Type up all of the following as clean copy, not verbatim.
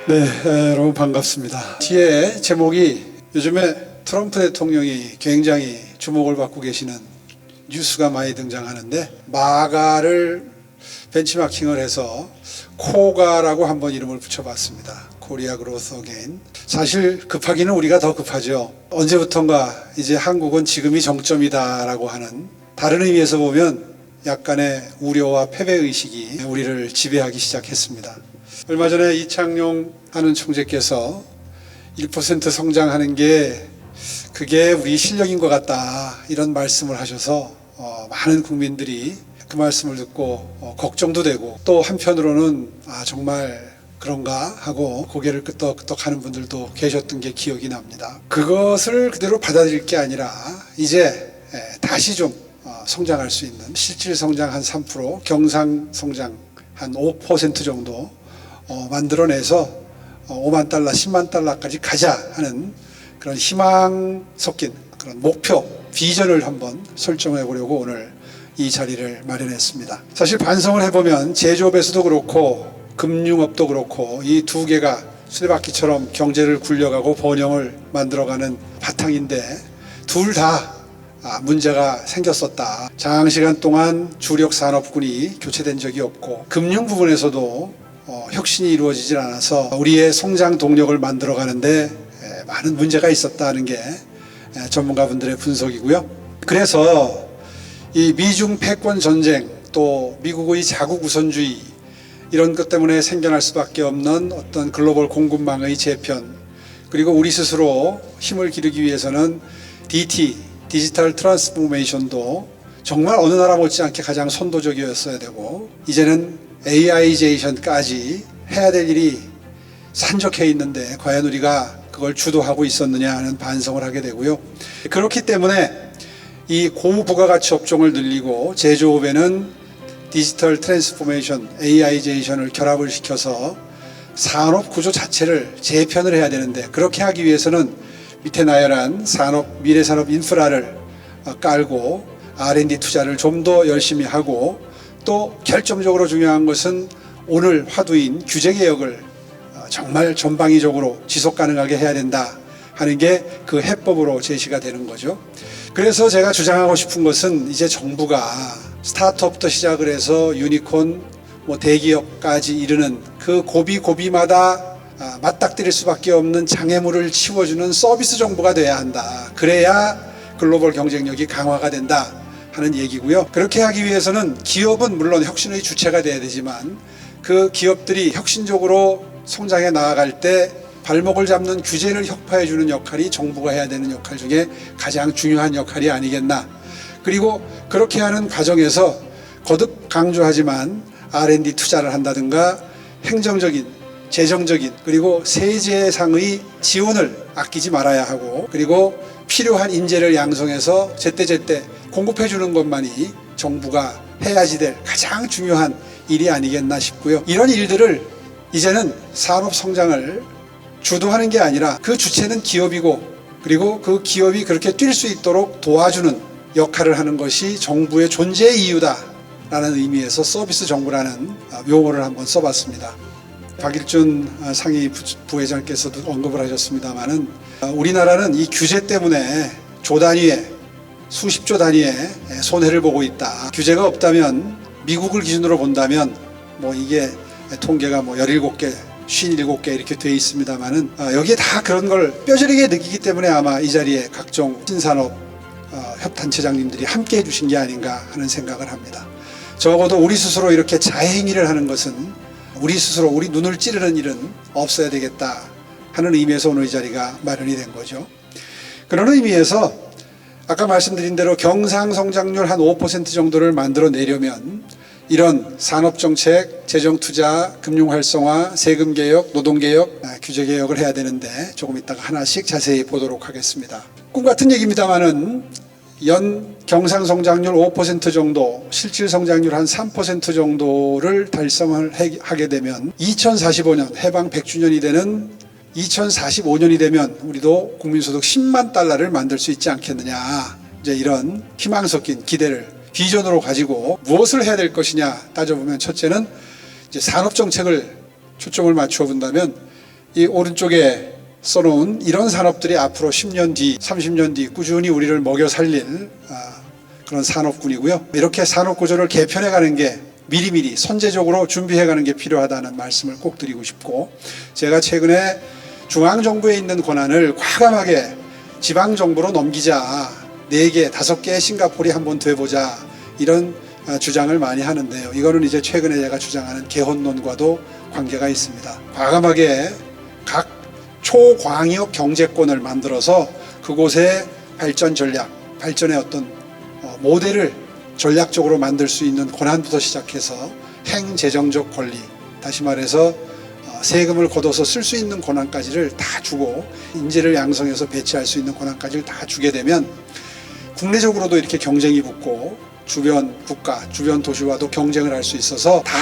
네, 여러분 반갑습니다. 뒤에 제목이 요즘에 트럼프 대통령이 굉장히 주목을 받고 계시는 뉴스가 많이 등장하는데, 마가를 벤치마킹을 해서 코가라고 한번 이름을 붙여봤습니다. 코리아 그로스 어게인. 사실 급하기는 우리가 더 급하죠. 언제부턴가 이제 한국은 지금이 정점이다라고 하는, 다른 의미에서 보면 약간의 우려와 패배의식이 우리를 지배하기 시작했습니다. 얼마 전에 이창용 하는 총재께서 1% 성장하는 게 그게 우리 실력인 것 같다, 이런 말씀을 하셔서 많은 국민들이 그 말씀을 듣고 걱정도 되고, 또 한편으로는 정말 그런가 하고 고개를 끄덕끄덕 하는 분들도 계셨던 게 기억이 납니다. 그것을 그대로 받아들일 게 아니라 이제 다시 좀 성장할 수 있는, 실질 성장 한 3%, 경상 성장 한 5% 정도 만들어내서 5만 달러, 10만 달러까지 가자 하는 그런 희망 섞인 그런 목표, 비전을 한번 설정해 보려고 오늘 이 자리를 마련했습니다. 사실 반성을 해보면 제조업에서도 그렇고 금융업도 그렇고 이 두 개가 수레바퀴처럼 경제를 굴려가고 번영을 만들어가는 바탕인데, 둘 다 문제가 생겼었다. 장시간 동안 주력 산업군이 교체된 적이 없고, 금융 부분에서도 혁신이 이루어지질 않아서 우리의 성장 동력을 만들어가는데 많은 문제가 있었다는 게 전문가분들의 분석이고요. 그래서 이 미중 패권 전쟁, 또 미국의 자국 우선주의, 이런 것 때문에 생겨날 수밖에 없는 어떤 글로벌 공급망의 재편, 그리고 우리 스스로 힘을 기르기 위해서는 DT, 디지털 트랜스포메이션도 정말 어느 나라 못지않게 가장 선도적이었어야 되고, 이제는 AI제이션까지 해야 될 일이 산적해 있는데 과연 우리가 그걸 주도하고 있었느냐 하는 반성을 하게 되고요. 그렇기 때문에 이 고부가가치 업종을 늘리고 제조업에는 디지털 트랜스포메이션, AI제이션을 결합을 시켜서 산업 구조 자체를 재편을 해야 되는데, 그렇게 하기 위해서는 밑에 나열한 산업, 미래산업 인프라를 깔고 R&D 투자를 좀 더 열심히 하고, 또 결정적으로 중요한 것은 오늘 화두인 규제개혁을 정말 전방위적으로 지속 가능하게 해야 된다 하는 게 그 해법으로 제시가 되는 거죠. 그래서 제가 주장하고 싶은 것은, 이제 정부가 스타트업부터 시작을 해서 유니콘, 대기업까지 이르는 그 고비고비마다 맞닥뜨릴 수밖에 없는 장애물을 치워주는 서비스 정부가 돼야 한다. 그래야 글로벌 경쟁력이 강화가 된다 하는 얘기고요. 그렇게 하기 위해서는 기업은 물론 혁신의 주체가 돼야 되지만, 그 기업들이 혁신적으로 성장해 나아갈 때 발목을 잡는 규제를 혁파해 주는 역할이 정부가 해야 되는 역할 중에 가장 중요한 역할이 아니겠나. 그리고 그렇게 하는 과정에서 거듭 강조하지만 R&D 투자를 한다든가 행정적인, 재정적인, 그리고 세제상의 지원을 아끼지 말아야 하고, 그리고 필요한 인재를 양성해서 제때제때 공급해 주는 것만이 정부가 해야지 될 가장 중요한 일이 아니겠나 싶고요. 이런 일들을 이제는 산업 성장을 주도하는 게 아니라 그 주체는 기업이고, 그리고 그 기업이 그렇게 뛸 수 있도록 도와주는 역할을 하는 것이 정부의 존재의 이유다라는 의미에서 서비스 정부라는 용어를 한번 써봤습니다. 박일준 상위 부회장께서도 언급을 하셨습니다마는, 우리나라는 이 규제 때문에 조 단위의, 수십조 단위의 손해를 보고 있다. 규제가 없다면, 미국을 기준으로 본다면 이게 통계가 17개, 57개 이렇게 되어 있습니다만은, 여기에 다 그런 걸 뼈저리게 느끼기 때문에 아마 이 자리에 각종 신산업 협단체장님들이 함께 해주신 게 아닌가 하는 생각을 합니다. 적어도 우리 스스로 이렇게 자해행위를 하는 것은, 우리 스스로 우리 눈을 찌르는 일은 없어야 되겠다 하는 의미에서 오늘 이 자리가 마련이 된 거죠. 그런 의미에서 아까 말씀드린 대로 경상성장률 한 5% 정도를 만들어내려면 이런 산업정책, 재정투자, 금융활성화, 세금개혁, 노동개혁, 규제개혁을 해야 되는데, 조금 이따가 하나씩 자세히 보도록 하겠습니다. 꿈같은 얘기입니다만은 연 경상성장률 5% 정도, 실질성장률 한 3% 정도를 달성을 하게 되면 2045년 해방 100주년이 되는 2045년이 되면 우리도 국민소득 10만 달러를 만들 수 있지 않겠느냐. 이제 이런 희망 섞인 기대를 비전으로 가지고 무엇을 해야 될 것이냐 따져보면, 첫째는 이제 산업정책을 초점을 맞추어 본다면 이 오른쪽에 써놓은 이런 산업들이 앞으로 10년 뒤, 30년 뒤 꾸준히 우리를 먹여 살릴 그런 산업군이고요. 이렇게 산업구조를 개편해가는 게 미리미리 선제적으로 준비해가는 게 필요하다는 말씀을 꼭 드리고 싶고, 제가 최근에 중앙정부에 있는 권한을 과감하게 지방정부로 넘기자, 4개, 5개의 싱가포르이 한번 돼보자, 이런 주장을 많이 하는데요. 이거는 이제 최근에 제가 주장하는 개헌론과도 관계가 있습니다. 과감하게 각 초광역 경제권을 만들어서 그곳의 발전 전략, 발전의 어떤 모델을 전략적으로 만들 수 있는 권한부터 시작해서 행재정적 권리, 다시 말해서 세금을 걷어서 쓸 수 있는 권한까지를 다 주고, 인재를 양성해서 배치할 수 있는 권한까지를 다 주게 되면 국내적으로도 이렇게 경쟁이 붙고 주변 국가, 주변 도시와도 경쟁을 할 수 있어서 다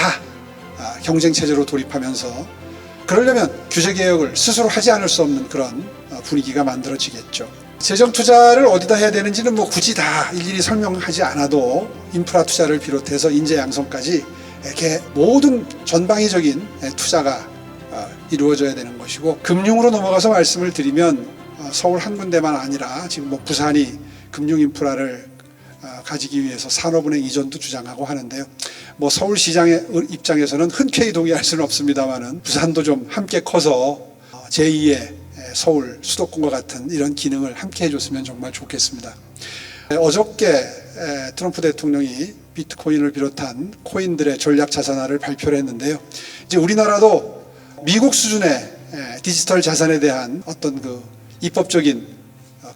경쟁 체제로 돌입하면서, 그러려면 규제개혁을 스스로 하지 않을 수 없는 그런 분위기가 만들어지겠죠. 재정 투자를 어디다 해야 되는지는 뭐 굳이 다 일일이 설명하지 않아도 인프라 투자를 비롯해서 인재 양성까지 이렇게 모든 전방위적인 투자가 이루어져야 되는 것이고, 금융으로 넘어가서 말씀을 드리면 서울 한 군데만 아니라 지금 뭐 부산이 금융 인프라를 가지기 위해서 산업은행 이전도 주장하고 하는데요. 뭐 서울시장의 입장에서는 흔쾌히 동의할 수는 없습니다만은 부산도 좀 함께 커서 제2의 서울 수도권과 같은 이런 기능을 함께 해줬으면 정말 좋겠습니다. 어저께 트럼프 대통령이 비트코인을 비롯한 코인들의 전략 자산화를 발표를 했는데요. 이제 우리나라도 미국 수준의 디지털 자산에 대한 어떤 그 입법적인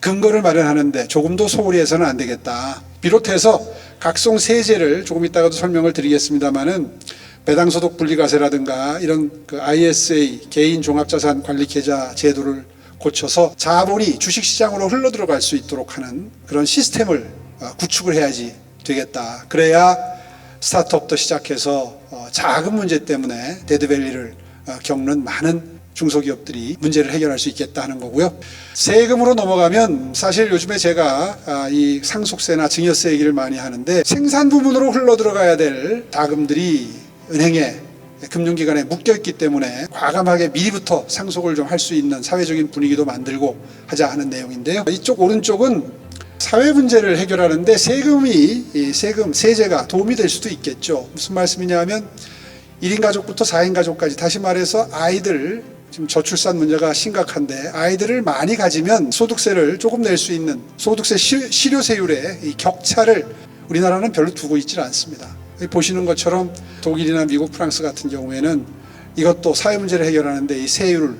근거를 마련하는데 조금도 소홀히 해서는 안 되겠다. 비롯해서 각종 세제를 조금 이따가도 설명을 드리겠습니다만은 배당소득 분리과세라든가 이런 그 ISA 개인 종합자산 관리 계좌 제도를 고쳐서 자본이 주식시장으로 흘러들어갈 수 있도록 하는 그런 시스템을 구축을 해야지 되겠다. 그래야 스타트업부터 시작해서 자금 문제 때문에 데드밸리를 겪는 많은 중소기업들이 문제를 해결할 수 있겠다 하는 거고요. 세금으로 넘어가면 사실 요즘에 제가 이 상속세나 증여세 얘기를 많이 하는데, 생산 부분으로 흘러들어가야 될 자금들이 은행에, 금융기관에 묶여있기 때문에 과감하게 미리부터 상속을 좀 할 수 있는 사회적인 분위기도 만들고 하자 하는 내용인데요. 이쪽 오른쪽은 사회 문제를 해결하는데 세제가 도움이 될 수도 있겠죠. 무슨 말씀이냐 하면 1인 가족부터 4인 가족까지, 다시 말해서 아이들, 지금 저출산 문제가 심각한데 아이들을 많이 가지면 소득세를 조금 낼 수 있는 소득세 실효세율의 이 격차를 우리나라는 별로 두고 있질 않습니다. 보시는 것처럼 독일이나 미국, 프랑스 같은 경우에는 이것도 사회 문제를 해결하는데 이 세율,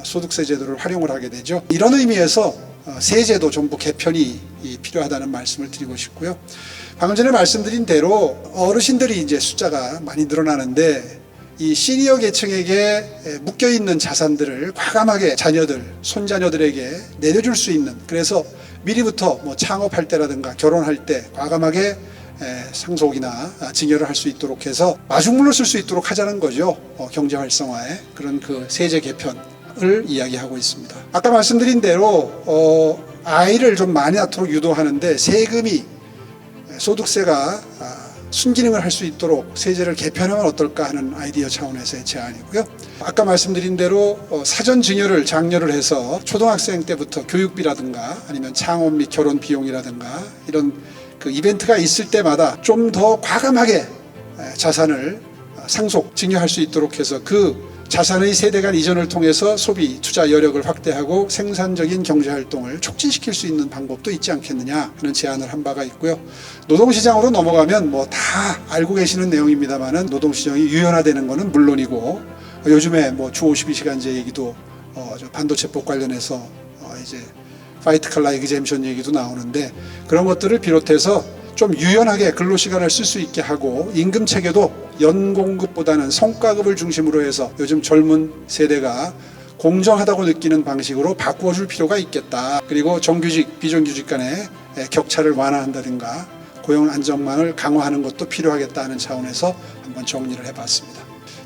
소득세 제도를 활용을 하게 되죠. 이런 의미에서 세제도 전부 개편이 필요하다는 말씀을 드리고 싶고요. 방금 전에 말씀드린 대로 어르신들이 이제 숫자가 많이 늘어나는데, 이 시니어 계층에게 묶여있는 자산들을 과감하게 자녀들, 손자녀들에게 내려줄 수 있는, 그래서 미리부터 뭐 창업할 때라든가 결혼할 때 과감하게 상속이나 증여를 할 수 있도록 해서 마중물로 쓸 수 있도록 하자는 거죠. 경제 활성화에 그런 그 세제 개편을 이야기하고 있습니다. 아까 말씀드린 대로 아이를 좀 많이 낳도록 유도하는데 세금이, 소득세가 순기능을 할 수 있도록 세제를 개편하면 어떨까 하는 아이디어 차원에서의 제안이고요. 아까 말씀드린 대로 사전 증여를 장려를 해서 초등학생 때부터 교육비라든가 아니면 창업 및 결혼 비용이라든가 이런 그 이벤트가 있을 때마다 좀 더 과감하게 자산을 상속, 증여할 수 있도록 해서 그 자산의 세대 간 이전을 통해서 소비, 투자 여력을 확대하고 생산적인 경제활동을 촉진시킬 수 있는 방법도 있지 않겠느냐 하는 제안을 한 바가 있고요. 노동시장으로 넘어가면 뭐 다 알고 계시는 내용입니다만은 노동시장이 유연화되는 것은 물론이고, 요즘에 뭐 주 52시간제 얘기도 반도체법 관련해서 이제 파이트 칼라 에그젬션 얘기도 나오는데, 그런 것들을 비롯해서 좀 유연하게 근로시간을 쓸 수 있게 하고, 임금 체계도 연공급보다는 성과급을 중심으로 해서 요즘 젊은 세대가 공정하다고 느끼는 방식으로 바꾸어줄 필요가 있겠다. 그리고 정규직, 비정규직 간의 격차를 완화한다든가 고용 안정망을 강화하는 것도 필요하겠다는 차원에서 한번 정리를 해봤습니다.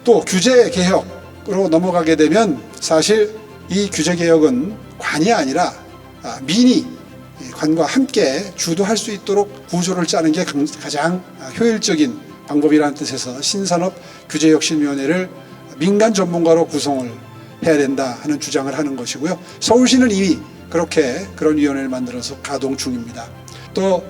또 규제 개혁으로 넘어가게 되면 사실 이 규제 개혁은 관이 아니라 민이 관과 함께 주도할 수 있도록 구조를 짜는 게 가장 효율적인 방법이라는 뜻에서 신산업 규제혁신위원회를 민간 전문가로 구성을 해야 된다 하는 주장을 하는 것이고요. 서울시는 이미 그렇게 그런 위원회를 만들어서 가동 중입니다. 또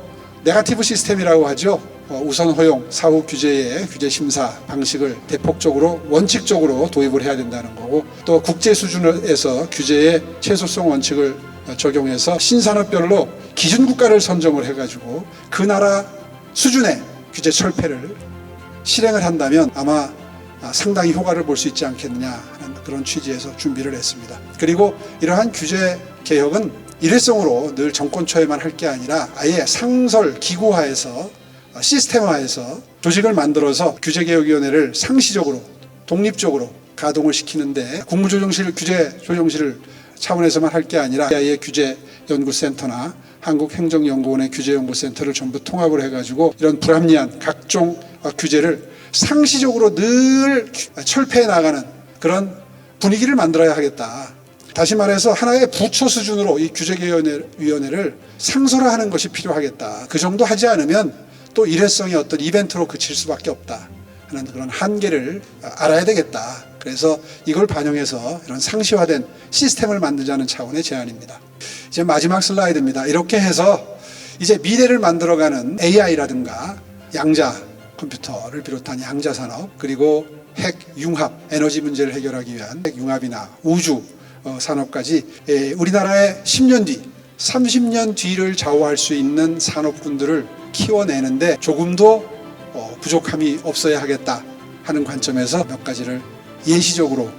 네거티브 시스템이라고 하죠. 우선 허용, 사후 규제의 규제 심사 방식을 대폭적으로 원칙적으로 도입을 해야 된다는 거고, 또 국제 수준에서 규제의 최소성 원칙을 적용해서 신산업별로 기준 국가를 선정을 해가지고 그 나라 수준의 규제 철폐를 실행을 한다면 아마 상당히 효과를 볼 수 있지 않겠느냐 하는 그런 취지에서 준비를 했습니다. 그리고 이러한 규제 개혁은 일회성으로 늘 정권초에만 할 게 아니라 아예 상설 기구화해서 시스템화해서 조직을 만들어서 규제개혁위원회를 상시적으로 독립적으로 가동을 시키는데, 국무조정실 규제조정실 차원에서만 할 게 아니라 아예 규제연구센터나 한국행정연구원의 규제연구센터를 전부 통합을 해가지고 이런 불합리한 각종 규제를 상시적으로 늘 철폐해 나가는 그런 분위기를 만들어야 하겠다. 다시 말해서 하나의 부처 수준으로 이 규제개혁위원회를 상설화하는 것이 필요하겠다. 그 정도 하지 않으면 또 일회성의 어떤 이벤트로 그칠 수밖에 없다 하는 그런 한계를 알아야 되겠다. 그래서 이걸 반영해서 이런 상시화된 시스템을 만들자는 차원의 제안입니다. 이제 마지막 슬라이드입니다. 이렇게 해서 이제 미래를 만들어가는 AI라든가 양자 컴퓨터를 비롯한 양자 산업, 그리고 핵 융합, 에너지 문제를 해결하기 위한 핵 융합이나 우주 산업까지 우리나라의 10년 뒤, 30년 뒤를 좌우할 수 있는 산업군들을 키워내는데 조금도 부족함이 없어야 하겠다 하는 관점에서 몇 가지를 예시적으로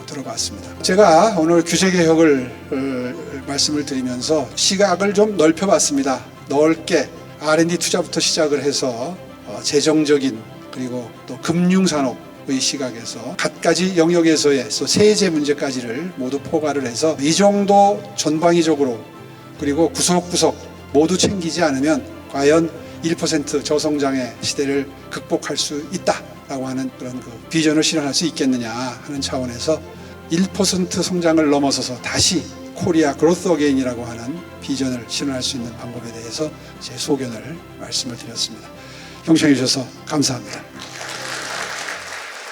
들어봤습니다. 제가 오늘 규제개혁을 말씀을 드리면서 시각을 좀 넓혀봤습니다. 넓게 R&D 투자부터 시작을 해서 재정적인, 그리고 또 금융산업의 시각에서 갖가지 영역에서의 세제 문제까지를 모두 포괄을 해서 이 정도 전방위적으로 그리고 구석구석 모두 챙기지 않으면 과연 1% 저성장의 시대를 극복할 수 있다라고 하는 그런 비전을 실현할 수 있겠느냐 하는 차원에서 1% 성장을 넘어서서 다시 코리아 그로스 어게인이라고 하는 비전을 실현할 수 있는 방법에 대해서 제 소견을 말씀을 드렸습니다. 경청해 주셔서 감사합니다.